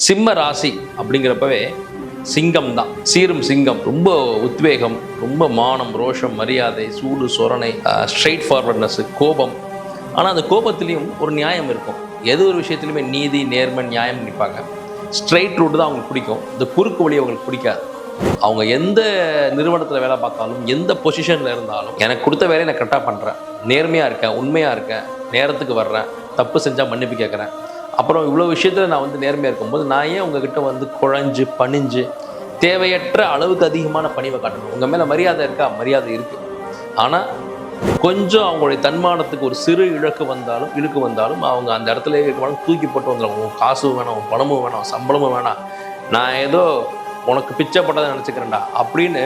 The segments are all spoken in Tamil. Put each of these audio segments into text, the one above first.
சிம்ம ராசி அப்படிங்கிறப்பவே சிங்கம் தான். சீரும் சிங்கம். ரொம்ப உத்வேகம், ரொம்ப மானம், ரோஷம், மரியாதை, சூடு, சொரணை, ஸ்ட்ரெயிட் ஃபார்வர்ட்னஸ், கோபம். ஆனால் அந்த கோபத்துலேயும் ஒரு நியாயம் இருக்கும். எது ஒரு விஷயத்துலையுமே நீதி, நேர்மை, நியாயம் நிற்பாங்க. ஸ்ட்ரெயிட் ரூட் தான் அவங்களுக்கு பிடிக்கும். இந்த குறுக்கு வழி அவங்களுக்கு பிடிக்காது. அவங்க எந்த நிறுவனத்தில் வேலை பார்த்தாலும், எந்த பொசிஷனில் இருந்தாலும், எனக்கு கொடுத்த வேலையை நான் கரெக்டாக பண்ணுறேன், நேர்மையாக இருக்கேன், உண்மையாக இருக்கேன், நேரத்துக்கு வர்றேன், தப்பு செஞ்சால் மன்னிப்பு கேட்குறேன். அப்புறம் இவ்வளோ விஷயத்தில் நான் நேர்மையாக இருக்கும்போது நான் ஏன் உங்ககிட்ட குழஞ்சு பணிஞ்சு தேவையற்ற அளவுக்கு அதிகமான பணிவை காட்டணும்? உங்கள் மேலே மரியாதை இருக்கா? மரியாதை இருக்குது. ஆனால் கொஞ்சம் அவங்களுடைய தன்மானத்துக்கு ஒரு சிறு இழுக்கு வந்தாலும் அவங்க அந்த இடத்துல இருக்கணும், தூக்கி போட்டு வந்துடுவாங்க. உன் காசும் வேணாம், பணமும் வேணாம், சம்பளமும் வேணாம், நான் ஏதோ உனக்கு பிச்சைப்பட்டதை நினச்சிக்கிறேன்டா அப்படின்னு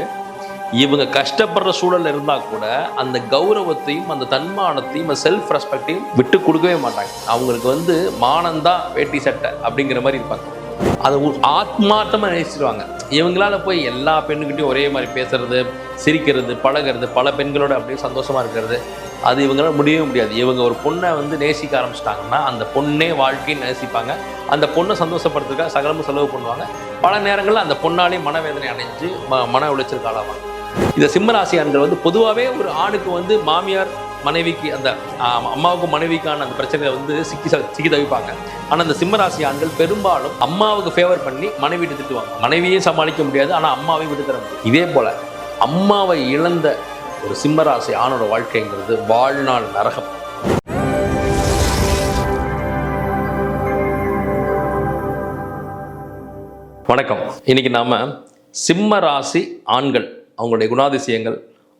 இவங்க கஷ்டப்படுற சூழல் இருந்தால் கூட அந்த கௌரவத்தையும் அந்த தன்மானத்தையும் அந்த செல்ஃப் ரெஸ்பெக்டையும் விட்டு கொடுக்கவே மாட்டாங்க. அவங்களுக்கு மானந்தான் வேட்டி சட்டை அப்படிங்கிற மாதிரி இருப்பாங்க. அதை ஆத்மார்த்தமாக நினைச்சிடுவாங்க. இவங்களால போய் எல்லா பெண்ணுக்கிட்டையும் ஒரே மாதிரி பேசுறது, சிரிக்கிறது, பழகிறது, பல பெண்களோட அப்படியே சந்தோஷமாக இருக்கிறது, அது இவங்களால முடியவே முடியாது. இவங்க ஒரு பொண்ணை நேசிக்க ஆரம்பிச்சிட்டாங்கன்னா அந்த பொண்ணே வாழ்க்கையை நேசிப்பாங்க. அந்த பொண்ணை சந்தோஷப்படுத்துக்காக சகலமும் செலவு பண்ணுவாங்க. பல நேரங்களில் அந்த பொண்ணாலே மனவேதனை அடைஞ்சு மன உளைச்சலுக்கு ஆளாவாங்க. இந்த சிம்மராசி ஆண்கள் பொதுவாகவே ஒரு ஆணுக்கு மாமியார் மனைவிக்கு அந்த அம்மாவுக்கும் மனைவிக்கான அந்த பிரச்சனையை சிக்கி தவிப்பாங்க. ஆனால் அந்த சிம்மராசி ஆண்கள் பெரும்பாலும் அம்மாவுக்கு ஃபேவர் பண்ணி மனைவி திட்டுவாங்க. மனைவியும் சமாளிக்க முடியாது, ஆனால் அம்மாவையும் விட்டு தர முடியும். இதே போல அம்மாவை இழந்த ஒரு சிம்மராசி ஆணோட வாழ்க்கைங்கிறது வாழ்நாள் நரகம். வணக்கம். இன்னைக்கு நாம சிம்ம ராசி ஆண்கள், அவங்களுடைய குணாதிசயங்கள்,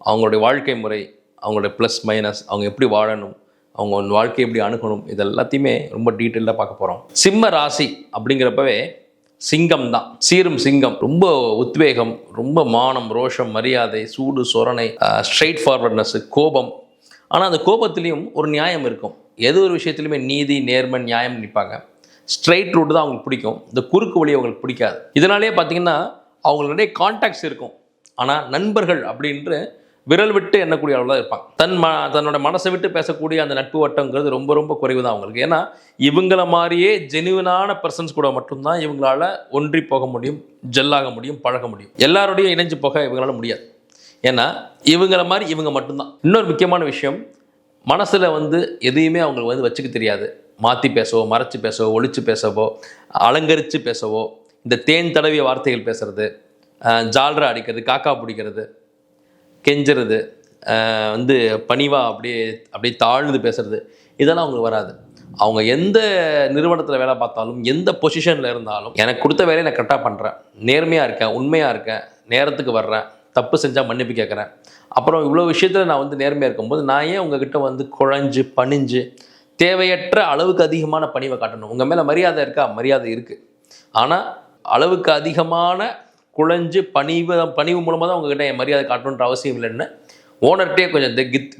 அவங்களுடைய வாழ்க்கை முறை, அவங்களுடைய ப்ளஸ் மைனஸ், அவங்க எப்படி வாழணும், அவங்க வாழ்க்கையை எப்படி அணுகணும், இது எல்லாத்தையுமே ரொம்ப டீட்டெயிலாக பார்க்க போகிறோம். சிம்ம ராசி அப்படிங்கிறப்பவே சிங்கம் தான். சீரும் சிங்கம். ரொம்ப உத்வேகம், ரொம்ப மானம், ரோஷம், மரியாதை, சூடு, சொரணை, ஸ்ட்ரெயிட் ஃபார்வர்ட்னஸ், கோபம். ஆனால் அந்த கோபத்துலேயும் ஒரு நியாயம் இருக்கும். எது ஒரு விஷயத்துலையுமே நீதி, நேர்மை, நியாயம் நிற்பாங்க. ஸ்ட்ரெயிட் ரூட் தான் அவங்களுக்கு பிடிக்கும். இந்த குறுக்கு வழி அவங்களுக்கு பிடிக்காது. இதனாலே பார்த்தீங்கன்னா அவங்களுக்கு நிறைய கான்டாக்ட்ஸ் இருக்கும். ஆனால் நண்பர்கள் அப்படின்று விரல் விட்டு எண்ணக்கூடிய அளவு தான் இருப்பாங்க. தன்னோட மனசை விட்டு பேசக்கூடிய அந்த நட்பு வட்டங்கிறது ரொம்ப ரொம்ப குறைவு தான் அவங்களுக்கு. ஏன்னா இவங்கள மாதிரியே ஜெனுவினான பர்சன்ஸ் கூட மட்டும்தான் இவங்களால ஒன்றி போக முடியும், ஜெல்லாக முடியும், பழக முடியும். எல்லாரோடையும் இணைஞ்சு போக இவங்களால முடியாது. ஏன்னா இவங்கள மாதிரி இவங்க மட்டும்தான். இன்னொரு முக்கியமான விஷயம், மனசில் எதையுமே அவங்களுக்கு வச்சுக்க தெரியாது. மாற்றி பேசவோ, மறைச்சி பேசவோ, ஒழிச்சு பேசவோ, அலங்கரித்து பேசவோ, இந்த தேன் தடவிய வார்த்தைகள் பேசுறது, ஜால்ரா அடிக்கிறது, காக்கா பிடிக்கிறது, கெஞ்சுறது, பணிவாக அப்படியே தாழ்ந்து பேசுறது, இதெல்லாம் அவங்களுக்கு வராது. அவங்க எந்த நிறுவனத்தில் வேலை பார்த்தாலும், எந்த பொசிஷனில் இருந்தாலும், எனக்கு கொடுத்த வேலையை நான் கரெக்டாக பண்ணுறேன், நேர்மையாக இருக்கேன், உண்மையாக இருக்கேன், நேரத்துக்கு வர்றேன், தப்பு செஞ்சால் மன்னிப்பு கேட்குறேன். அப்புறம் இவ்வளோ விஷயத்தில் நான் நேர்மையாக இருக்கும்போது நான் ஏன் உங்ககிட்ட குழஞ்சு பணிஞ்சு தேவையற்ற அளவுக்கு அதிகமான பணிவை காட்டணும்? உங்கள் மேலே மரியாதை இருக்கா? மரியாதை இருக்குது. ஆனால் அளவுக்கு அதிகமான குழஞ்சு பணிவு மூலமாக தான் உங்ககிட்ட என் மரியாதை காட்டணுன்ற அவசியம் இல்லைன்னு ஓனர்கிட்டே கொஞ்சம்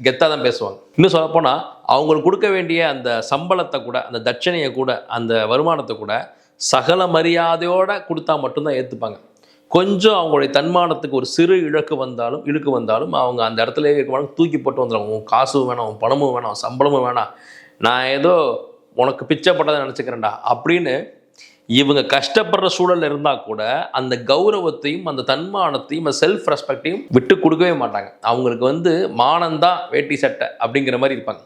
கெத்தாக தான் பேசுவாங்க. இன்னும் சொல்லப்போனால் அவங்களுக்கு கொடுக்க வேண்டிய அந்த சம்பளத்தை கூட, அந்த தட்சணையை கூட, அந்த வருமானத்தை கூட சகல மரியாதையோடு கொடுத்தா மட்டும்தான் ஏற்றுப்பாங்க. கொஞ்சம் அவங்களுடைய தன்மானத்துக்கு ஒரு சிறு இழுக்கு வந்தாலும் அவங்க அந்த இடத்துல இருக்க தூக்கி போட்டு வந்துடுவாங்க. உன் காசும் வேணாம், பணமும் வேணாம், சம்பளமும் வேணாம், நான் ஏதோ உனக்கு பிச்சைப்பட்டதை நினச்சிக்கிறேன்டா அப்படின்னு இவங்க கஷ்டப்படுற சூழல் இருந்தால் கூட அந்த கௌரவத்தையும் அந்த தன்மானத்தையும் அந்த செல்ஃப் ரெஸ்பெக்டையும் விட்டு கொடுக்கவே மாட்டாங்க. அவங்களுக்கு மானந்தான் வேட்டி சட்டை அப்படிங்கிற மாதிரி இருப்பாங்க.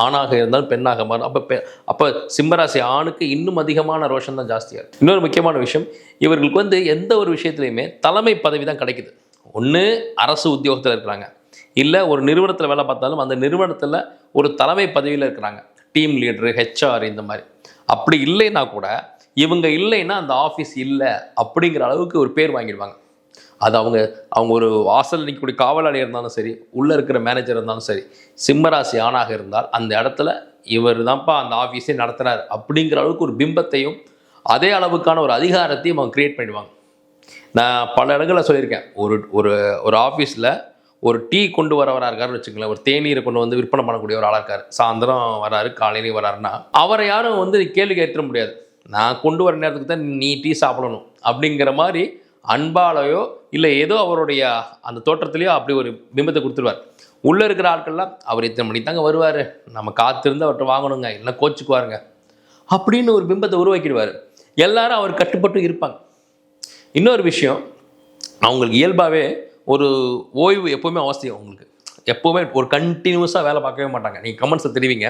ஆணாக இருந்தாலும் பெண்ணாக மாறும். அப்போ சிம்மராசி ஆணுக்கு இன்னும் அதிகமான ரோஷம் தான் ஜாஸ்தியாக இருக்கும். இன்னொரு முக்கியமான விஷயம், இவர்களுக்கு எந்த ஒரு விஷயத்துலையுமே தலைமை பதவி தான் கிடைக்குது. ஒன்று அரசு உத்தியோகத்தில் இருக்கிறாங்க, இல்லை ஒரு நிறுவனத்தில் வேலை பார்த்தாலும் அந்த நிறுவனத்தில் ஒரு தலைமை பதவியில் இருக்கிறாங்க, டீம் லீடரு, ஹெச்ஆர், இந்த மாதிரி. அப்படி இல்லைன்னா கூட இவங்க இல்லைன்னா அந்த ஆஃபீஸ் இல்லை அப்படிங்கிற அளவுக்கு ஒரு பேர் வாங்கிடுவாங்க. அது அவங்க ஒரு வாசல் நிற்கக்கூடிய காவலாளியாக இருந்தாலும் சரி, உள்ளே இருக்கிற மேனேஜர் இருந்தாலும் சரி, சிம்மராசி ஆணாக இருந்தால் அந்த இடத்துல இவர் தான்ப்பா அந்த ஆஃபீஸே நடத்துகிறார் அப்படிங்கிற அளவுக்கு ஒரு பிம்பத்தையும் அதே அளவுக்கான ஒரு அதிகாரத்தையும் அவங்க க்ரியேட் பண்ணிடுவாங்க. நான் பல இடங்களில் சொல்லியிருக்கேன், ஒரு ஆஃபீஸில் ஒரு டீ கொண்டு வரவராக இருக்காருன்னு வச்சுக்கோங்களேன், ஒரு தேநீரை கொண்டு விற்பனை பண்ணக்கூடிய ஒரு ஆளாக இருக்கார், சாயந்தரம் வராரு, காலையிலையும் வராருன்னா அவரை யாரும் கேள்வி கேட்க முடியாது. நான் கொண்டு வர நேரத்துக்கு தான் நீ டீ சாப்பிடணும் அப்படிங்கிற மாதிரி அன்பாலையோ இல்லை ஏதோ அவருடைய அந்த தோற்றத்திலையோ அப்படி ஒரு பிம்பத்தை கொடுத்துருவார். உள்ளே இருக்கிற ஆட்கள்லாம் அவர் இத்தனை மணி தாங்க வருவார், நம்ம காத்திருந்து அவர்கிட்ட வாங்கணுங்க, இல்லை கோச்சுக்குவாருங்க அப்படின்னு ஒரு பிம்பத்தை உருவாக்கிடுவார். எல்லாரும் அவர் கட்டுப்பட்டு இருப்பாங்க. இன்னொரு விஷயம், அவங்களுக்கு இயல்பாகவே ஒரு ஓய்வு எப்போவுமே அவசியம். அவங்களுக்கு எப்போவுமே ஒரு கண்டினியூஸாக வேலை பார்க்கவே மாட்டாங்க. நீங்கள் கமெண்ட்ஸை தெரிவிங்க,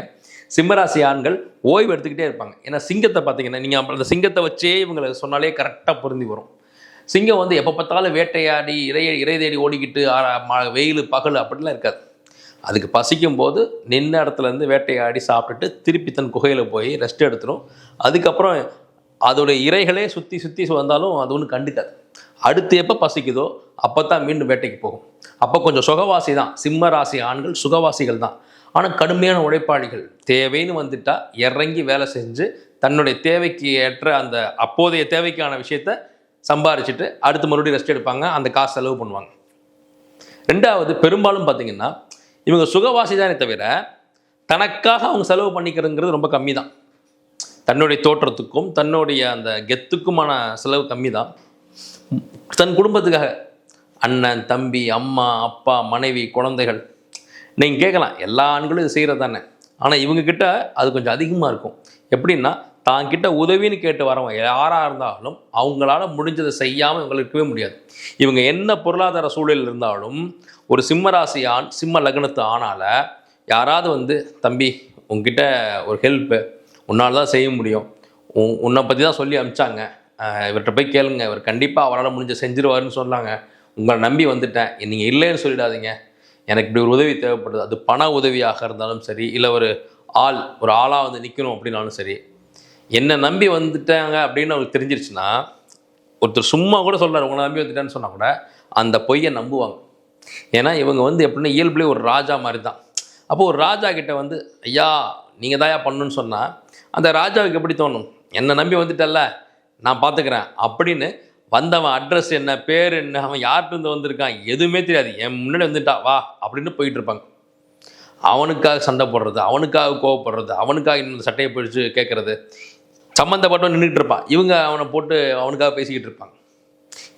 சிம்மராசி ஆண்கள் ஓய்வு எடுத்துக்கிட்டே இருப்பாங்க. ஏன்னா சிங்கத்தை பார்த்தீங்கன்னா, நீங்கள் அந்த சிங்கத்தை வச்சே இவங்களை சொன்னாலே கரெக்டாக பொருந்தி வரும். சிங்கம் வந்து எப்போ பார்த்தாலும் வேட்டையாடி இறை தேடி ஓடிக்கிட்டு வெயில் பகல் அப்படிலாம் இருக்காது. அதுக்கு பசிக்கும் போது நின்ன இடத்துலேருந்து வேட்டையாடி சாப்பிட்டுட்டு திருப்பி தன் குகையில் போய் ரெஸ்ட் எடுத்துடும். அதுக்கப்புறம் அதோடைய இறைகளே சுற்றி சுற்றி வந்தாலும் அது ஒன்றும் கண்டுக்காது. அடுத்து எப்போ பசிக்குதோ அப்போ தான் மீண்டும் வேட்டைக்கு போகும். அப்போ கொஞ்சம் சுகவாசி தான். சிம்ம ராசி ஆண்கள் சுகவாசிகள் தான். ஆனால் கடுமையான உழைப்பாளிகள். தேவைன்னு வந்துட்டால் இறங்கி வேலை செஞ்சு தன்னுடைய தேவைக்கு ஏற்ற அந்த அப்போதைய தேவைக்கான விஷயத்த சம்பாரிச்சுட்டு அடுத்து மறுபடியும் ரெஸ்ட் எடுப்பாங்க. அந்த காசு செலவு பண்ணுவாங்க. ரெண்டாவது, பெரும்பாலும் பார்த்தீங்கன்னா இவங்க சுகவாசி தானே தவிர தனக்காக அவங்க செலவு பண்ணிக்கிறதுங்கிறது ரொம்ப கம்மி தான். தன்னுடைய தோற்றத்துக்கும் தன்னுடைய அந்த கெத்துக்குமான செலவு கம்மி தான். தன் குடும்பத்துக்காக அண்ணன், தம்பி, அம்மா, அப்பா, மனைவி, குழந்தைகள், நீங்கள் கேட்கலாம் எல்லா ஆண்களும் இது செய்கிறது தானே. ஆனால் இவங்கக்கிட்ட அது கொஞ்சம் அதிகமாக இருக்கும். எப்படின்னா, தாங்கிட்ட உதவின்னு கேட்டு வரவங்க யாராக இருந்தாலும் அவங்களால முடிஞ்சதை செய்யாமல் இவங்களுக்கு இருக்கவே முடியாது. இவங்க என்ன பொருளாதார சூழலில் இருந்தாலும் ஒரு சிம்மராசி ஆண், சிம்ம லக்னத்து ஆணால் யாராவது வந்து, தம்பி உங்ககிட்ட ஒரு ஹெல்ப்பு உன்னால் தான் செய்ய முடியும், உன்னை பற்றி தான் சொல்லி அனுப்பிச்சாங்க, இவர்கிட்ட போய் கேளுங்க, இவர் கண்டிப்பாக அவரால் முடிஞ்ச செஞ்சிருவாருன்னு சொன்னாங்க, உங்களை நம்பி வந்துட்டேன், நீங்கள் இல்லைன்னு சொல்லிடாதீங்க, எனக்கு இப்படி ஒரு உதவி தேவைப்படுது, அது பண உதவியாக இருந்தாலும் சரி, இல்லை ஒரு ஆளாக வந்து நிற்கணும் அப்படின்னாலும் சரி, என்னை நம்பி வந்துட்டாங்க அப்படின்னு அவங்களுக்கு தெரிஞ்சிருச்சுன்னா, ஒருத்தர் சும்மா கூட சொல்கிறார் உங்களை நம்பி வந்துட்டேன்னு சொன்னால் கூட அந்த பொய்யை நம்புவாங்க. ஏன்னா இவங்க வந்து எப்படின்னா இயல்புலேயே ஒரு ராஜா மாதிரி தான். அப்போது ஒரு ராஜா கிட்ட வந்து, ஐயா நீங்கள் தாயா பண்ணணுன்னு சொன்னால் அந்த ராஜாவுக்கு எப்படி தோணும், என்னை நம்பி வந்துட்டல்ல நான் பார்த்துக்கிறேன் அப்படின்னு. வந்தவன் அட்ரஸ் என்ன, பேர் என்ன, அவன் யார்கிட்ட வந்திருக்கான் எதுவுமே தெரியாது, என் முன்னாடி வந்துட்டா வா அப்படின்னு போயிட்டு இருப்பாங்க. அவனுக்காக சண்டை போடுறது, அவனுக்காக கோவப்படுறது, அவனுக்காக இந்த சட்டையை பிடிச்சி கேட்குறது, சம்மந்தப்பட்டவன் நின்றுட்டு இருப்பான், இவங்க அவனை போட்டு அவனுக்காக பேசிக்கிட்டு இருப்பாங்க.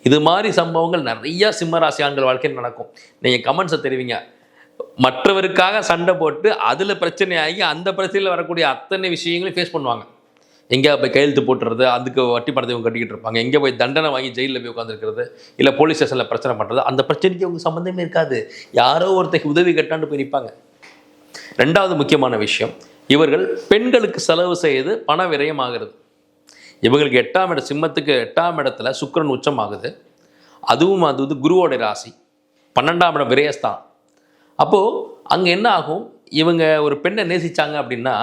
இது மாதிரி சம்பவங்கள் நிறையா சிம்மராசி ஆண்கள் வாழ்க்கையில் நடக்கும். நீங்கள் கமெண்ட்ஸை தெரிவிங்க. மற்றவருக்காக சண்டை போட்டு அதில் பிரச்சனையாகி அந்த பிரச்சனையில் வரக்கூடிய அத்தனை விஷயங்களையும் ஃபேஸ் பண்ணுவாங்க. எங்கேயா போய் கையெழுத்து போட்டுறது, அதுக்கு வட்டி பணத்தை இவங்க கட்டிக்கிட்டு இருப்பாங்க, எங்கே போய் தண்டனை வாங்கி ஜெயிலில் போய் உட்காந்துருக்கிறது, இல்லை போலீஸ் ஸ்டேஷனில் பிரச்சனை பண்ணுறது, அந்த பிரச்சனைக்கு அவங்க சம்மந்தமே இருக்காது, யாரோ ஒருத்தருக்கு உதவி கட்டாண்டு போய் நிற்பாங்க. ரெண்டாவது முக்கியமான விஷயம், இவர்கள் பெண்களுக்கு செலவு செய்து பண விரயம் ஆகிறது. இவங்களுக்கு 8ஆம் இடம், சிம்மத்துக்கு 8ஆம் இடத்துல சுக்கிரன் உச்சம் ஆகுது. அதுவும் அது வந்து குருவோட ராசி. 12ஆம் இடம் விரயஸ்தான். அப்போது அங்கே என்ன ஆகும், இவங்க ஒரு பெண்ணை நேசித்தாங்க அப்படின்னா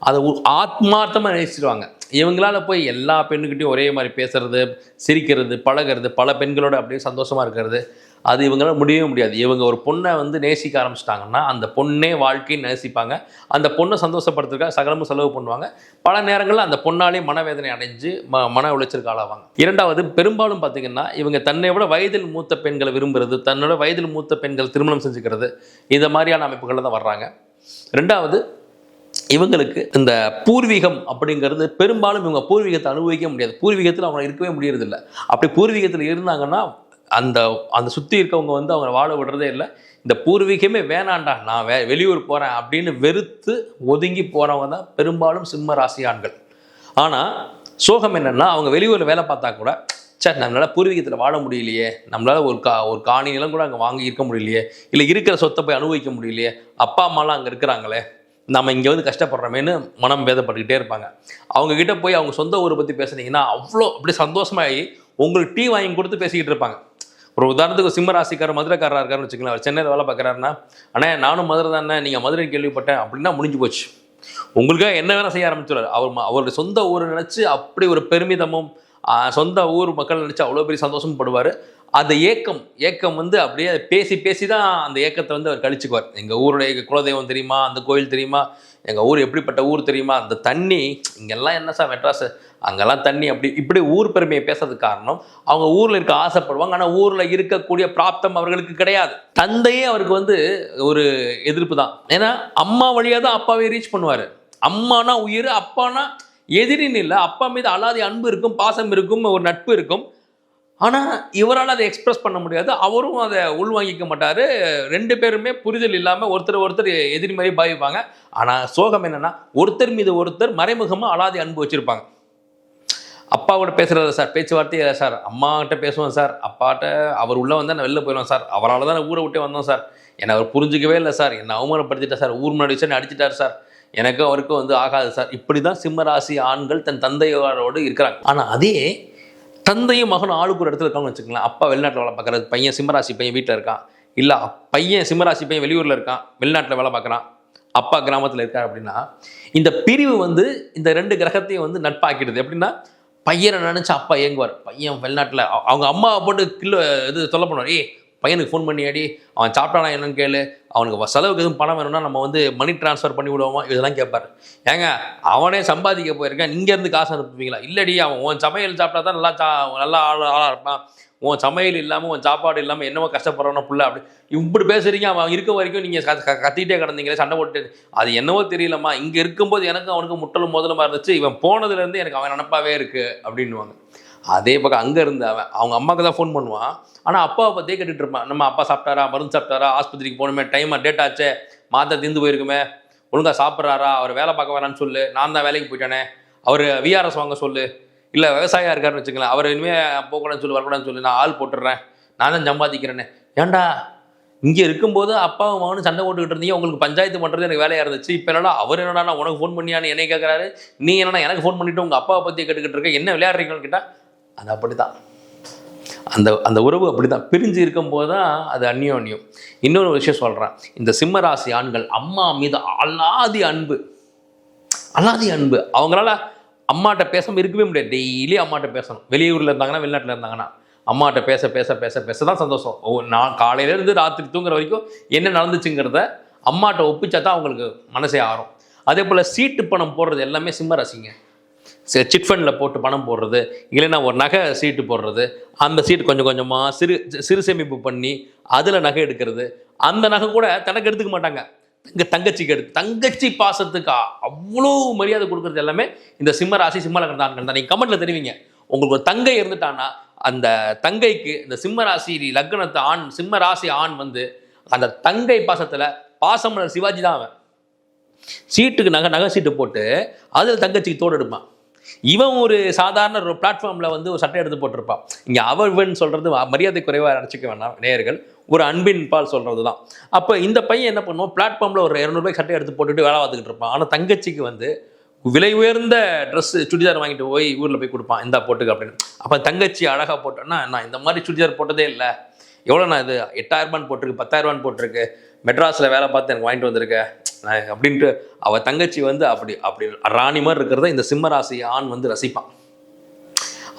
அதை ஆத்மார்த்தமாக நேசிடுவாங்க. இவங்களால போய் எல்லா பெண்ணுக்கிட்டையும் ஒரே மாதிரி பேசுறது, சிரிக்கிறது, பழகிறது, பல பெண்களோட அப்படியே சந்தோஷமாக இருக்கிறது, அது இவங்களால முடியவே முடியாது. இவங்க ஒரு பொண்ணை வந்து நேசிக்க ஆரம்பிச்சிட்டாங்கன்னா அந்த பொண்ணே வாழ்க்கைன்னு நேசிப்பாங்க. அந்த பொண்ணை சந்தோஷப்படுத்துறதுக்காக சகலமும் செலவு பண்ணுவாங்க. பல நேரங்களில் அந்த பொண்ணாலே மனவேதனை அடைஞ்சு மன உளைச்சலுக்கு ஆளாவாங்க. இரண்டாவது, பெரும்பாலும் பார்த்திங்கன்னா இவங்க தன்னை விட வயதில் மூத்த பெண்களை விரும்புறது, தன்னோட வயதில் மூத்த பெண்கள் திருமணம் செஞ்சுக்கிறது, இந்த மாதிரியான அமைப்புகளில் தான் வர்றாங்க. ரெண்டாவது, இவங்களுக்கு இந்த பூர்வீகம் அப்படிங்கிறது பெரும்பாலும் இவங்க பூர்வீகத்தை அனுபவிக்க முடியாது. பூர்வீகத்தில் அவங்க இருக்கவே முடியறதில்லை. அப்படி பூர்வீகத்தில் இருந்தாங்கன்னா அந்த அந்த சுற்றி இருக்கவங்க வந்து அவங்க வாழ விடுறதே இல்லை. இந்த பூர்வீகமே வேணாண்டா, நான் வெளியூர் போகிறேன் அப்படின்னு வெறுத்து ஒதுங்கி போகிறவங்க தான் பெரும்பாலும் சிம்ம ராசி ஆண்கள். ஆனால் சோகம் என்னென்னா, அவங்க வெளியூரில் வேலை பார்த்தா கூட, சார் நம்மளால் பூர்வீகத்தில் வாழ முடியலையே, நம்மளால் ஒரு காணி நிலம் கூட அங்கே வாங்கி இருக்க முடியலையே, இல்லை இருக்கிற சொத்தை போய் அனுபவிக்க முடியலையே, அப்பா அம்மாலாம் அங்கே இருக்கிறாங்களே, நம்ம இங்கே வந்து கஷ்டப்படுறோமேனு மனம் வேதப்பட்டுக்கிட்டே இருப்பாங்க. அவங்கக்கிட்ட போய் அவங்க சொந்த ஊரை பற்றி பேசுனீங்கன்னா அவ்வளோ அப்படியே சந்தோஷமாகி உங்களுக்கு டீ வாங்கி கொடுத்து பேசிக்கிட்டு இருப்பாங்க. ஒரு உதாரணத்துக்கு சிம்மராசிக்காரர் மதுரைக்காரராக இருக்காருன்னு வச்சுக்கலாம். அவர் சென்னையில் வேலை பார்க்குறாருன்னா, அண்ணே நானும் மதுரை தானே, நீங்கள் மதுரை கேள்விப்பட்டேன் அப்படின்னா முடிஞ்சு போச்சு. உங்களுக்காக என்ன வேணால் செய்ய ஆரம்பிச்சுடுவார். அவருடைய சொந்த ஊரை நினச்சி அப்படி ஒரு பெருமிதமும், சொந்த ஊர் மக்கள் நினச்சி அவ்வளோ பெரிய சந்தோஷமும் படுவார். அந்த ஏக்கம் வந்து அப்படியே பேசி தான் அந்த ஏக்கத்தை வந்து அவர் கழிச்சுக்குவார். எங்கள் ஊருடைய குலதெய்வம் தெரியுமா, அந்த கோயில் தெரியுமா, எங்கள் ஊர் எப்படிப்பட்ட ஊர் தெரியுமா, அந்த தண்ணி இங்கெல்லாம் என்ன சார் மெட்ராஸு, அங்கெல்லாம் தண்ணி, இப்படி ஊர் பெருமையை பேசுறதுக்கு காரணம் அவங்க ஊரில் இருக்க ஆசைப்படுவாங்க. ஆனால் ஊரில் இருக்கக்கூடிய பிராப்தம் அவர்களுக்கு கிடையாது. தந்தையே அவருக்கு வந்து ஒரு எதிர்ப்பு தான். ஏன்னா அம்மா வழியாக தான் அப்பாவே ரீச் பண்ணுவார். அம்மானா உயிர், அப்பானா எதிரின்னு இல்லை. அப்பா மீது அலாதி அன்பு இருக்கும், பாசம் இருக்கும், ஒரு நட்பு இருக்கும். ஆனால் இவரால் அதை எக்ஸ்பிரஸ் பண்ண முடியாது. அவரும் அதை உள்வாங்கிக்க மாட்டார். 2 பேருமே புரிதல் இல்லாமல் ஒருத்தர் எதிரி மாதிரி பாவிப்பாங்க. ஆனால் சோகம் என்னென்னா, ஒருத்தர் மீது ஒருத்தர் மறைமுகமாக அலாதி அன்பு வச்சுருப்பாங்க. அப்பா கூட பேசுகிறதில்ல சார், பேச்சுவார்த்தையே இல்லை சார். அம்மாகிட்ட பேசுவேன் சார், அப்பாட்ட அவர் உள்ளே வந்தால் நான் வெளில போயிடுவேன் சார். அவரால் தான் நான் ஊரை விட்டே வந்தோம் சார். என்னை அவர் புரிஞ்சிக்கவே இல்லை சார், என்னை அவமானப்படுத்திட்டார் சார், ஊர் முன்னாடி வச்சு அடிச்சிட்டார் சார், எனக்கும் அவருக்கும் வந்து ஆகாது சார். இப்படி தான் சிம்ம ராசி ஆண்கள் தன் தந்தையோடு இருக்கிறாங்க. ஆனால் அதே தந்தையும் மகனும் ஆளுக்கு ஒரு இடத்துல இருக்காங்கன்னு வச்சுக்கலாம். அப்பா வெளிநாட்டில் வேலை பார்க்குறது, பையன் சிம்மராசி பையன் வீட்டில் இருக்கான். இல்லை பையன் சிம்மராசி பையன் வெளியூரில் இருக்கான், வெளிநாட்டில் வேலை பார்க்குறான், அப்பா கிராமத்தில் இருக்கார். அப்படின்னா இந்த பிரிவு வந்து இந்த 2 கிரகத்தையும் வந்து நட்பாக்கிடுது. எப்படின்னா பையனை நினச்சி அப்பா ஏங்குவார். பையன் வெளிநாட்டில் அவங்க அம்மாவை போட்டு இது சொல்ல பண்ணுவார், பையனுக்கு ஃபோன் பண்ணியாடி அவன் சாப்பிட்டானா என்னன்னு கேளு, அவனுக்கு செலவுக்கு எதுவும் பணம் வேணும்னா நம்ம வந்து மணி ட்ரான்ஸ்ஃபர் பண்ணி விடுவோமா, இதெல்லாம் கேட்பார். ஏங்க அவனே சம்பாதிக்க போயிருக்கேன், இங்கேருந்து காசு அனுப்புவீங்களா? இல்லடி, அவன் உன் சமையல் சாப்பிட்டா தான் நல்லா ஆளாக இருப்பான், உன் சமையல் இல்லாமல் உன் சாப்பாடு இல்லாமல் என்னவோ கஷ்டப்படுறோன்னா புள்ள, அப்படி இப்படி பேசுகிறீங்க. அவன் இருக்க வரைக்கும் நீங்கள் கத்திகிட்டே கிடந்தீங்களே, சண்டை போட்டு. அது என்னவோ தெரியலம்மா, இங்கே இருக்கும்போது எனக்கு அவனுக்கு முட்டலும் முதலுமா இருந்துச்சு, இவன் போனதுலேருந்து எனக்கு அவன் நினப்பாவே இருக்குது அப்படின்வாங்க. அதே பக்கம் அங்கே இருந்து அவங்க அம்மாவுக்கு தான் ஃபோன் பண்ணுவான். ஆனால் அப்பாவை பற்றியே கேட்டுட்டு இருப்பான். நம்ம அப்பா சாப்பிட்டாரா, மருந்து சாப்பிட்டாரா, ஆஸ்பத்திரிக்கு போகணுமே, டேட் ஆச்சே, மாத்திரை தீர்ந்து போயிருக்குமே, ஒழுங்காக சாப்பிட்றாரா, அவர் வேலை பார்க்க வேணான்னு சொல்லு, நான் தான் வேலைக்கு போயிட்டானே, அவர் விஆர்எஸ் வாங்க சொல்லு, இல்லை விவசாயியாக இருக்காருன்னு வச்சுக்கலாம், அவர் இனிமேல் போகக்கூடாதுன்னு சொல்லி வரக்கூடாதுன்னு சொல்லி நான் ஆள் போட்டுடுறேன், நான் தான் சம்பாதிக்கிறேன்னு. ஏன்டா இங்கே இருக்கும்போது அப்பாவும் மகனும் சண்டை போட்டுக்கிட்டு இருந்தீங்க, உங்களுக்கு பஞ்சாயத்து பண்ணுறது எனக்கு வேலையாக இருந்துச்சு, இப்போ என்னடா அவர் என்னடா உனக்கு ஃபோன் பண்ணியான்னு என்னை கேட்குறாரு, நீ என்னன்னா எனக்கு ஃபோன் பண்ணிவிட்டு உங்கள் அப்பாவை பற்றி கேட்டுக்கிட்டு இருக்க, என்ன விளையாடுறீங்கன்னு கேட்டால் அது அப்படி தான். அந்த உறவு அப்படி தான், பிரிஞ்சு இருக்கும்போது தான் அது அந்யோன்யம். இன்னொரு விஷயம் சொல்கிறேன், இந்த சிம்ம ராசி ஆண்கள் அம்மா மீது அலாதி அன்பு. அவங்களால அம்மாட்ட பேசாமல் இருக்கவே முடியாது. டெய்லி அம்மாட்ட பேசணும். வெளியூரில் இருந்தாங்கன்னா, வெளிநாட்டில் இருந்தாங்கன்னா அம்மாட்ட பேச பேச பேச பேச தான் சந்தோஷம். நான் காலையிலேருந்து ராத்திரி தூங்குற வரைக்கும் என்ன நடந்துச்சுங்கிறத அம்மாட்ட ஒப்பிச்சா தான் அவங்களுக்கு மனசே ஆறும். அதே போல் சீட்டு பணம் போடுறது எல்லாமே சிம்ம ராசிங்க. சிட் ஃபண்டில் போட்டு பணம் போடுறது, இல்லைன்னா ஒரு நகை சீட்டு போடுறது, அந்த சீட்டு கொஞ்சம் கொஞ்சமாக சிறு சேமிப்பு பண்ணி அதில் நகை எடுக்கிறது. அந்த நகை கூட தனக்கு எடுத்துக்க மாட்டாங்க, தங்கச்சிக்கு தங்கச்சி பாசத்துக்கு அவ்வளோ மரியாதை கொடுக்குறது எல்லாமே இந்த சிம்ம ராசி சிம்ம லக்னம் தான். நீங்கள் கமெண்ட்டில் தெரிவிங்க, உங்களுக்கு ஒரு தங்கை இருந்துட்டான்னா அந்த தங்கைக்கு இந்த சிம்ம ராசி லக்னத்தை சிம்ம ராசி ஆண் வந்து அந்த தங்கை பாசத்தில் பாசமலர் சிவாஜி தான். அவன் சீட்டுக்கு நகை சீட்டு போட்டு அதில் தங்கச்சிக்கு தோடு எடுப்பான். இவன் ஒரு சாதாரண ஒரு பிளாட்ஃபார்மில் வந்து ஒரு சட்டை எடுத்து போட்டிருப்பான். இங்கே அவன் சொல்கிறது மரியாதை குறைவாக நினச்சிக்க வேணாம் நேயர்கள், ஒரு அன்பின் பால் சொல்கிறது தான். அப்போ இந்த பையன் என்ன பண்ணுவோம், பிளாட்ஃபார்மில் ஒரு 200 ரூபாய்க்கு சட்டை எடுத்து போட்டுட்டு வேலை பார்த்துக்கிட்டு இருப்பான். ஆனால் தங்கச்சிக்கு வந்து விலை உயர்ந்த ட்ரெஸ்ஸு சுடிதார் வாங்கிட்டு போய் ஊரில் போய் கொடுப்பான், இந்தா போட்டுக்க அப்படின்னு. அப்போ தங்கச்சி அழகாக போட்டோன்னா, நான் இந்த மாதிரி சுடிதார் போட்டதே இல்லை, எவ்வளோண்ணா இது 8000 போட்டிருக்கு, 10,000 போட்டிருக்கு, மெட்ராஸில் வேலை பார்த்து எனக்கு வாங்கிட்டு வந்திருக்கேன் அப்படின்ட்டு அவள் தங்கச்சி வந்து அப்படி ராணி மாதிரி இருக்கிறத இந்த சிம்மராசி ஆண் வந்து ரசிப்பான்.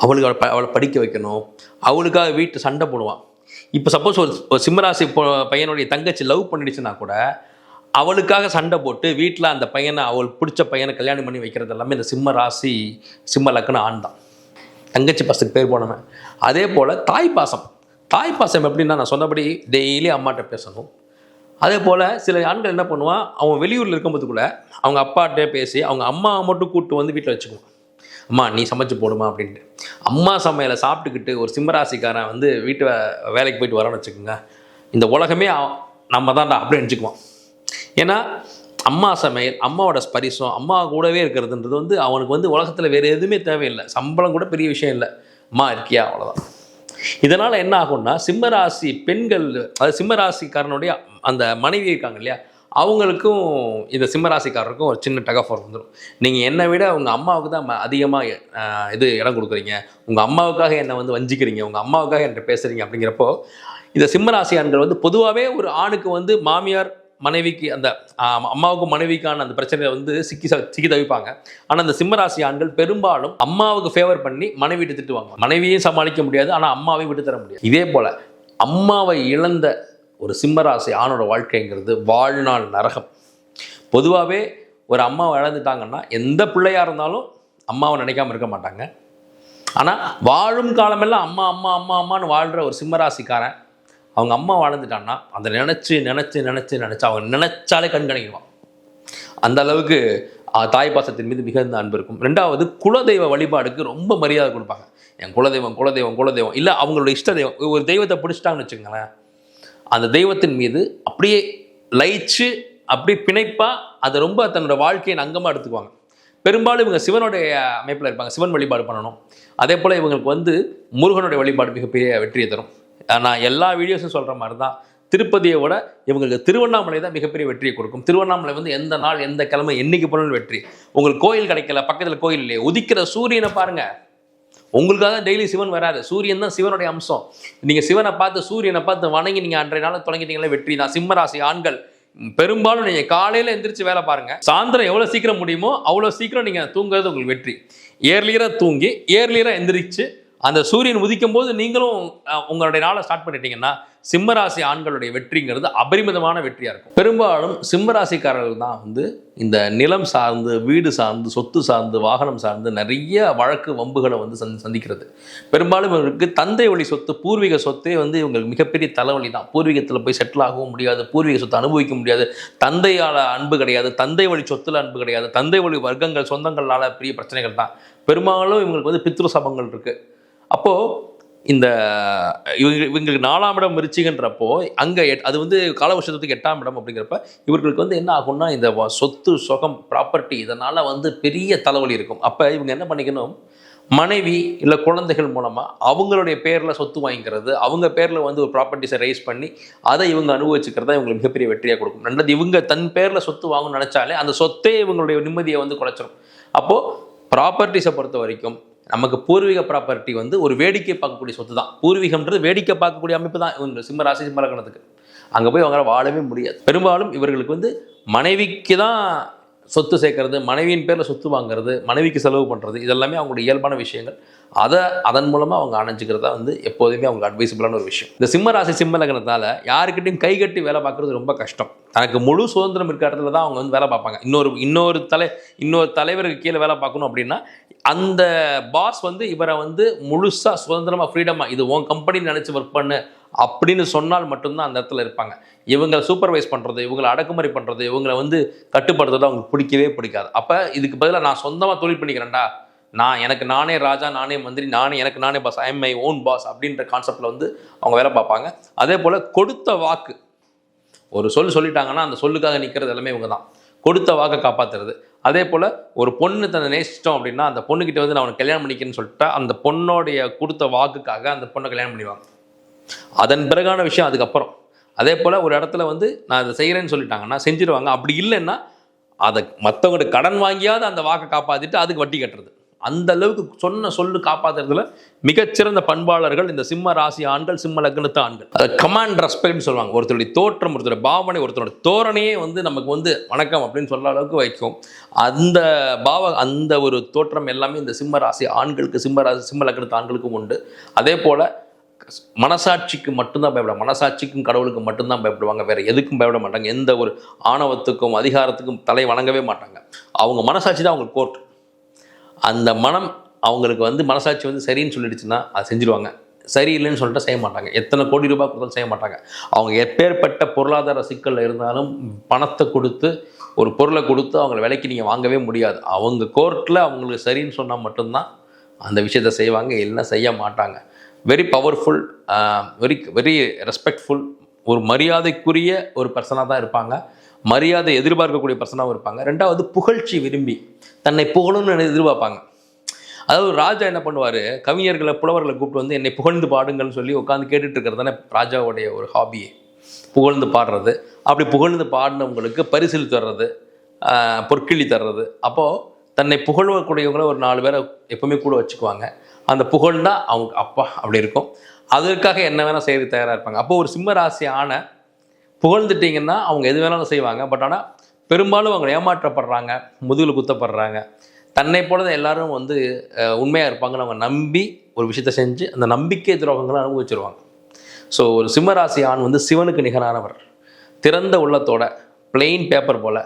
அவளை படிக்க வைக்கணும், அவளுக்காக வீட்டு சண்டை போடுவான். இப்போ சப்போஸ் ஒரு சிம்மராசி பையனுடைய தங்கச்சி லவ் பண்ணிடுச்சுன்னா கூட அவளுக்காக சண்டை போட்டு வீட்டில் அந்த பையனை, அவள் பிடிச்ச பையனை கல்யாணம் பண்ணி வைக்கிறது எல்லாமே இந்த சிம்ம ராசி சிம்ம லக்ன ஆண் தான். தங்கச்சி பாசத்துக்கு பேர் போனவன். அதே போல் தாய் பாசம் எப்படின்னா, நான் சொன்னபடி டெய்லி அம்மாட்ட பேசணும். அதே போல் சில ஆண்கள் என்ன பண்ணுவான், அவன் வெளியூரில் இருக்கும்போது கூட அவங்க அப்பாட்டே பேசி அவங்க அம்மாவை மட்டும் கூப்பிட்டு வந்து வீட்டில் வச்சுக்குவான். அம்மா நீ சமைச்சு போடுமா அப்படின்ட்டு. அம்மா சமையலை சாப்பிட்டுக்கிட்டு ஒரு சிம்மராசிக்காரன் வந்து வீட்டு வேலைக்கு போயிட்டு வரான்னு வச்சுக்கோங்க, இந்த உலகமே நம்ம தான்டா அப்படி நினச்சிக்குவான். ஏன்னா அம்மா சமையல், அம்மாவோட ஸ்பரிசம், அம்மா கூடவே இருக்கிறதுன்றது வந்து அவனுக்கு வந்து உலகத்தில் வேறு எதுவுமே தேவையில்லை. சம்பளம் கூட பெரிய விஷயம் இல்லை, அம்மா இருக்கியா அவ்வளோதான். இதனால் என்ன ஆகும்னா, சிம்மராசி பெண்கள், அது சிம்மராசிக்காரனுடைய அந்த மனைவி இருக்காங்க இல்லையா, அவங்களுக்கும் இந்த சிம்மராசிக்காரருக்கும் ஒரு சின்ன டகஃபர் வந்துடும். நீங்கள் என்னை விட உங்கள் அம்மாவுக்கு தான் அதிகமாக இடம் கொடுக்குறீங்க, உங்கள் அம்மாவுக்காக என்னை வந்து வஞ்சிக்கிறீங்க, உங்கள் அம்மாவுக்காக என்கிட்ட பேசுகிறீங்க அப்படிங்கிறப்போ இந்த சிம்மராசி ஆண்கள் வந்து பொதுவாகவே ஒரு ஆணுக்கு வந்து மாமியார் மனைவிக்கு அந்த அம்மாவுக்கும் மனைவிக்கான அந்த பிரச்சனையை வந்து சிக்கி தவிப்பாங்க. ஆனால் அந்த சிம்மராசி ஆண்கள் பெரும்பாலும் அம்மாவுக்கு ஃபேவர் பண்ணி மனைவி விட்டு திட்டுவாங்க. மனைவியும் சமாளிக்க முடியாது, ஆனால் அம்மாவையும் விட்டு தர முடியாது. இதே போல் அம்மாவை இழந்த ஒரு சிம்மராசி ஆணோட வாழ்க்கைங்கிறது வாழ்நாள் நரகம். பொதுவாகவே ஒரு அம்மாவை இழந்துட்டாங்கன்னா எந்த பிள்ளையாக இருந்தாலும் அம்மாவை நினைக்காம இருக்க மாட்டாங்க. ஆனால் வாழும் காலமெல்லாம் அம்மா அம்மா அம்மா அம்மான்னு வாழ்கிற ஒரு சிம்மராசிக்காரன் அவங்க அம்மா வாழ்ந்துட்டான்னா அதை நினச்சி அவங்க நினச்சாலே கண்கணிக்குவான். அந்த அளவுக்கு தாய் பாசத்தின் மீது மிகுந்த அன்பு இருக்கும். ரெண்டாவது, குலதெய்வ வழிபாடுக்கு ரொம்ப மரியாதை கொடுப்பாங்க. என் குலதெய்வம் இல்லை அவங்களோட இஷ்ட தெய்வம், ஒரு தெய்வத்தை பிடிச்சிட்டாங்கன்னு வச்சுக்கோங்களேன், அந்த தெய்வத்தின் மீது அப்படியே லயிச்சு அப்படியே பிணைப்பாக அதை ரொம்ப தன்னோட வாழ்க்கையின் அங்கமாக எடுத்துக்குவாங்க. பெரும்பாலும் இவங்க சிவனுடைய அமைப்பில் இருப்பாங்க, சிவன் வழிபாடு பண்ணணும். அதே போல் இவங்களுக்கு வந்து முருகனுடைய வழிபாடு மிகப்பெரிய வெற்றியை தரும். நான் எல்லா வீடியோஸும் சொல்கிற மாதிரி தான், திருப்பதியை விட இவங்களுக்கு திருவண்ணாமலை தான் மிகப்பெரிய வெற்றியை கொடுக்கும். திருவண்ணாமலை வந்து எந்த நாள் எந்த கிழமை என்னைக்கு போனாலும் வெற்றி. உங்களுக்கு கோயில் கிடைக்கல, பக்கத்தில் கோயில் இல்லையே, உதிக்கிற சூரியனை பாருங்கள். உங்களுக்காக தான் டெய்லி சிவன் வராது, சூரியன் தான் சிவனுடைய அம்சம். நீங்கள் சிவனை பார்த்து சூரியனை பார்த்து வணங்கி நீங்கள் அன்றைய நாள் தொடங்கிட்டீங்களே வெற்றி தான். சிம்மராசி ஆண்கள் பெரும்பாலும் நீங்கள் காலையில் எந்திரிச்சு வேலை பாருங்கள், சாயந்தரம் எவ்வளோ சீக்கிரம் முடியுமோ அவ்வளோ சீக்கிரம் நீங்கள் தூங்குறது உங்களுக்கு வெற்றி. ஏர்லியராக தூங்கி ஏர்லியராக எந்திரிச்சு அந்த சூரியன் உதிக்கும் போது நீங்களும் உங்களுடைய நாளை ஸ்டார்ட் பண்ணிட்டீங்கன்னா சிம்மராசி ஆண்களுடைய வெற்றிங்கிறது அபரிமிதமான வெற்றியாக இருக்கும். பெரும்பாலும் சிம்மராசிக்காரர்கள் தான் வந்து இந்த நிலம் சார்ந்து, வீடு சார்ந்து, சொத்து சார்ந்து, வாகனம் சார்ந்து நிறைய வழக்கு வம்புகளை வந்து சந்திக்கிறது. பெரும்பாலும் இவங்களுக்கு தந்தை வழி சொத்து, பூர்வீக சொத்தே வந்து இவங்களுக்கு மிகப்பெரிய தலைவலி தான். பூர்வீகத்தில் போய் செட்டில் ஆகவும் முடியாது, பூர்வீக சொத்தை அனுபவிக்க முடியாது, தந்தையால் அன்பு கிடையாது, தந்தை வழி சொத்துல அன்பு கிடையாது, தந்தை வழி வர்க்கங்கள் சொந்தங்களால் பெரிய பிரச்சனைகள் தான். பெரும்பாலும் இவங்களுக்கு வந்து பித்ரு சபங்கள் இருக்குது. அப்போது இந்த இவங்களுக்கு 4ஆம் இடம் விருச்சிகன்றப்போ அங்கே அது வந்து காலவர்ஷத்துக்கு 8ஆம் இடம் அப்படிங்கிறப்ப இவர்களுக்கு வந்து என்ன ஆகும்னா இந்த சொத்து சுகம் ப்ராப்பர்ட்டி இதனால் வந்து பெரிய தலைவலி இருக்கும். அப்போ இவங்க என்ன பண்ணிக்கணும், மனைவி இல்லை குழந்தைகள் மூலமாக அவங்களுடைய பேரில் சொத்து வாங்கிக்கிறது, அவங்க பேரில் வந்து ஒரு ப்ராப்பர்ட்டிஸை ரைஸ் பண்ணி அதை இவங்க அனுபவிச்சுக்கிறதா இவங்களுக்கு மிகப்பெரிய வெற்றியாக கொடுக்கும். ரெண்டாவது, இவங்க தன் பேரில் சொத்து வாங்கணும்னு நினச்சாலே அந்த சொத்தே இவங்களுடைய நிம்மதியை வந்து குறைச்சிடும். அப்போது ப்ராப்பர்ட்டிஸை பொறுத்த வரைக்கும் நமக்கு பூர்வீக ப்ராப்பர்ட்டி வந்து ஒரு வேடிக்கை பார்க்கக்கூடிய சொத்து தான். பூர்வீகம்ன்றது வேடிக்கை பார்க்கக்கூடிய அமைப்பு தான் இவங்க சிம்மராசி சிம்ம லக்னத்துக்கு. அங்கே போய் அவங்களால வாழவே முடியாது. பெரும்பாலும் இவர்களுக்கு வந்து மனைவிக்கு தான் சொத்து சேர்க்கறது, மனைவியின் பேரில் சொத்து வாங்குறது, மனைவிக்கு செலவு பண்ணுறது, இதெல்லாமே அவங்களுடைய இயல்பான விஷயங்கள். அதன் மூலமாக அவங்க அணைஞ்சிக்கிறதா வந்து எப்போதுமே அவங்க அட்வைசபிளான ஒரு விஷயம். இந்த சிம்மராசி சிம்ம லக்னத்தால் யாருக்கிட்டையும் கைகட்டி வேலை பார்க்குறது ரொம்ப கஷ்டம். தனக்கு முழு சுதந்திரம் இருக்கிற இடத்துல தான் அவங்க வந்து வேலை பார்ப்பாங்க. இன்னொரு தலைவருக்கு கீழே வேலை பார்க்கணும் அப்படின்னா அந்த பாஸ் வந்து இவரை வந்து முழுசாக சுதந்திரமாக ஃப்ரீடமாக இது உன் கம்பெனின்னு நினச்சி ஒர்க் பண்ணு அப்படின்னு சொன்னால் மட்டும்தான் அந்த இடத்துல இருப்பாங்க. இவங்களை சூப்பர்வைஸ் பண்ணுறது, இவங்களை அடக்குமுறை பண்ணுறது, இவங்களை வந்து கட்டுப்படுத்துறது அவங்களுக்கு பிடிக்கவே பிடிக்காது. அப்போ இதுக்கு பதிலாக நான் சொந்தமாக தொழில் பண்ணிக்கிறேன்டா, எனக்கு நானே ராஜா, நானே மந்திரி, எனக்கு நானே boss, I am my own boss அப்படின்ற கான்செப்டில் வந்து அவங்க வேலை பார்ப்பாங்க. அதே போல் கொடுத்த வாக்கு, ஒரு சொல்லிட்டாங்கன்னா அந்த சொல்லுக்காக நிற்கிறது எல்லாமே இவங்க தான். கொடுத்த வாக்கை காப்பாற்றுறது. அதே போல் ஒரு பொண்ணு தன்னை நேசிச்சிட்டோம் அப்படின்னா அந்த பொண்ணுக்கிட்ட வந்து நான் அவனை கல்யாணம் பண்ணிக்கிறேன்னு சொல்லிட்டா அந்த பொண்ணோடைய கொடுத்த வாக்குக்காக அந்த பொண்ணை கல்யாணம் பண்ணிடுவாங்க. அதன் பிறகான விஷயம் அதுக்கப்புறம். அதே போல் ஒரு இடத்துல வந்து நான் இதை செய்கிறேன்னு சொல்லிட்டாங்கன்னா செஞ்சுருவாங்க. அப்படி இல்லைன்னா அதை மற்றவங்கள்ட்ட கடன் வாங்கியாவது அந்த வாக்கை காப்பாற்றிட்டு அதுக்கு வட்டி கட்டுறது. அந்த அளவுக்கு சொல்லு காப்பாற்றுறதுல மிகச்சிறந்த பண்பாளர்கள் இந்த சிம்ம ராசி ஆண்கள், சிம்ம லக்னத்து ஆண்கள். அதை கமாண்ட் ரெஸ்பெக்ட்னு சொல்லுவாங்க. ஒருத்தருடைய தோற்றம், ஒருத்தருடைய பாவனை, ஒருத்தரோட தோரணையே வந்து நமக்கு வந்து வணக்கம் அப்படின்னு சொல்ல அளவுக்கு வைக்கும். அந்த ஒரு தோற்றம் எல்லாமே இந்த சிம்ம ராசி ஆண்களுக்கு, சிம்ம லக்னத்து ஆண்களுக்கும் உண்டு. அதே போல் மனசாட்சிக்கு மட்டும்தான் பயப்படுவாங்க. மனசாட்சிக்கும் கடவுளுக்கு மட்டும்தான் பயப்படுவாங்க, வேறு எதுக்கும் பயப்பட மாட்டாங்க. எந்த ஒரு ஆணவத்துக்கும் அதிகாரத்துக்கும் தலை வணங்கவே மாட்டாங்க. அவங்க மனசாட்சி தான் அவங்களுக்கு கோர்ட். அந்த மனம் அவங்களுக்கு வந்து மனசாட்சி வந்து சரின்னு சொல்லிடுச்சுன்னா அதை செஞ்சுருவாங்க, சரியில்லைன்னு சொல்லிட்டு செய்ய மாட்டாங்க. எத்தனை கோடி ரூபாய் கொடுத்தாலும் செய்ய மாட்டாங்க. அவங்க எப்பேற்பட்ட பொருளாதார சிக்கலில் இருந்தாலும் பணத்தை கொடுத்து ஒரு பொருளை கொடுத்து அவங்கள விலைக்கு நீங்கள் வாங்கவே முடியாது. அவங்க கோர்ட்டில் அவங்களுக்கு சரின்னு சொன்னால் மட்டும்தான் அந்த விஷயத்தை செய்வாங்க, இல்லைன்னா செய்ய மாட்டாங்க. வெரி பவர்ஃபுல், வெரி ரெஸ்பெக்ட்ஃபுல், ஒரு மரியாதைக்குரிய ஒரு பர்சனாக தான் இருப்பாங்க. மரியாதை எதிர்பார்க்கக்கூடிய பர்சனாகவும் இருப்பாங்க. ரெண்டாவது, புகழ்ச்சி விரும்பி தன்னை புகழணும்னு எதிர்பார்ப்பாங்க. அதாவது ராஜா என்ன பண்ணுவார், கவிஞர்களை புலவர்களை கூப்பிட்டு வந்து என்னை புகழ்ந்து பாடுங்கள்னு சொல்லி உட்காந்து கேட்டுட்டு இருக்கிறது தானே ராஜாவுடைய ஒரு ஹாபியே, புகழ்ந்து பாடுறது. அப்படி புகழ்ந்து பாடினவங்களுக்கு பரிசில் தர்றது, பொற்கிழி தர்றது. அப்போது தன்னை புகழக்கூடியவங்கள ஒரு 4 பேரை எப்பவுமே கூட வச்சுக்குவாங்க. அந்த புகழ்னா அவங்க அப்பா அப்படி இருக்கும். அதற்காக என்ன வேணால் செய்ய தயாராக இருப்பாங்க. அப்போது ஒரு சிம்ம ராசி ஆன புகழ்ந்துட்டிங்கன்னா அவங்க எது வேணாலும் செய்வாங்க. பட் ஆனால் பெரும்பாலும் அவங்க ஏமாற்றப்படுறாங்க, முதுகில் குத்தப்படுறாங்க. தன்னை போல தான் எல்லாரும் வந்து உண்மையாக இருப்பாங்கன்னு அவங்க நம்பி ஒரு விஷயத்தை செஞ்சு அந்த நம்பிக்கை துரோகங்களை அனுபவிச்சிருவாங்க. ஸோ ஒரு சிம்மராசி ஆண் வந்து சிவனுக்கு நிகரானவர். திறந்த உள்ளத்தோட, பிளெயின் பேப்பர் போல்,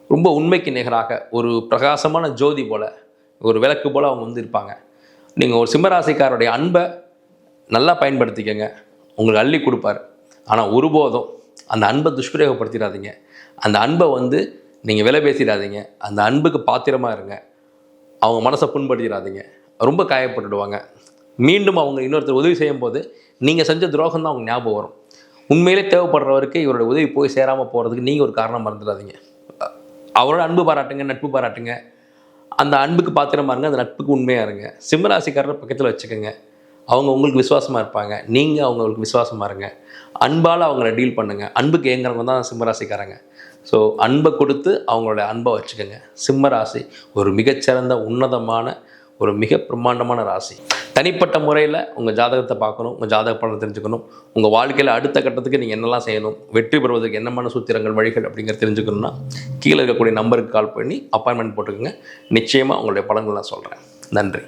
ரொம்ப உண்மைக்கு நிகராக, ஒரு பிரகாசமான ஜோதி போல், ஒரு விளக்கு போல் அவங்க வந்து இருப்பாங்க. நீங்கள் ஒரு சிம்மராசிக்காரருடைய அன்பை நல்லா பயன்படுத்திக்கங்க, உங்களுக்கு அள்ளி கொடுப்பார். ஆனால் ஒருபோதும் அந்த அன்பை துஷ்பிரயோகப்படுத்திடாதீங்க. அந்த அன்பை வந்து நீங்கள் விலை பேசிடாதீங்க. அந்த அன்புக்கு பாத்திரமாக இருங்க. அவங்க மனசை புண்படுத்திடாதீங்க, ரொம்ப காயப்பட்டுடுவாங்க. மீண்டும் அவங்க இன்னொருத்தர் உதவி செய்யும் போது நீங்கள் செஞ்ச துரோகம் தான் அவங்க ஞாபகம் வரும். உண்மையிலே தேவைப்படுறவருக்கு இவரோட உதவி போய் சேராமல் போகிறதுக்கு நீங்கள் ஒரு காரணம் மறந்துடாதீங்க. அவரோட அன்பு பாராட்டுங்க, நட்பு பாராட்டுங்க. அந்த அன்புக்கு பாத்திரமா இருங்க, அந்த நட்புக்கு உண்மையாக இருங்க. சிம்மராசிக்காரரை பக்கத்தில் வச்சுக்கோங்க. அவங்க உங்களுக்கு விசுவாசமாக இருப்பாங்க, நீங்கள் அவங்களுக்கு விசுவாசமாக இருங்க. அன்பால் அவங்கள டீல் பண்ணுங்கள். அன்புக்கு ஏங்குறவங்க தான் சிம்மராசிக்காரங்க. ஸோ அன்பை கொடுத்து அவங்களோட அன்பை வச்சுக்கோங்க. சிம்மராசி ஒரு மிகச்சிறந்த உன்னதமான ஒரு மிக பிரம்மாண்டமான ராசி. தனிப்பட்ட முறையில் உங்கள் ஜாதகத்தை பார்க்கணும், உங்கள் ஜாதக பலனை தெரிஞ்சுக்கணும், உங்கள் வாழ்க்கையில் அடுத்த கட்டத்துக்கு நீங்கள் என்னெல்லாம் செய்யணும், வெற்றி பெறுவதற்கு என்னமான சூத்திரங்கள் வழிகள் அப்படிங்கிறத தெரிஞ்சுக்கணும்னா கீழே இருக்கக்கூடிய நம்பருக்கு கால் பண்ணி அப்பாயின்மெண்ட் போட்டுக்கோங்க. நிச்சயமாக உங்களுடைய பலன்கள் நான் சொல்கிறேன். நன்றி.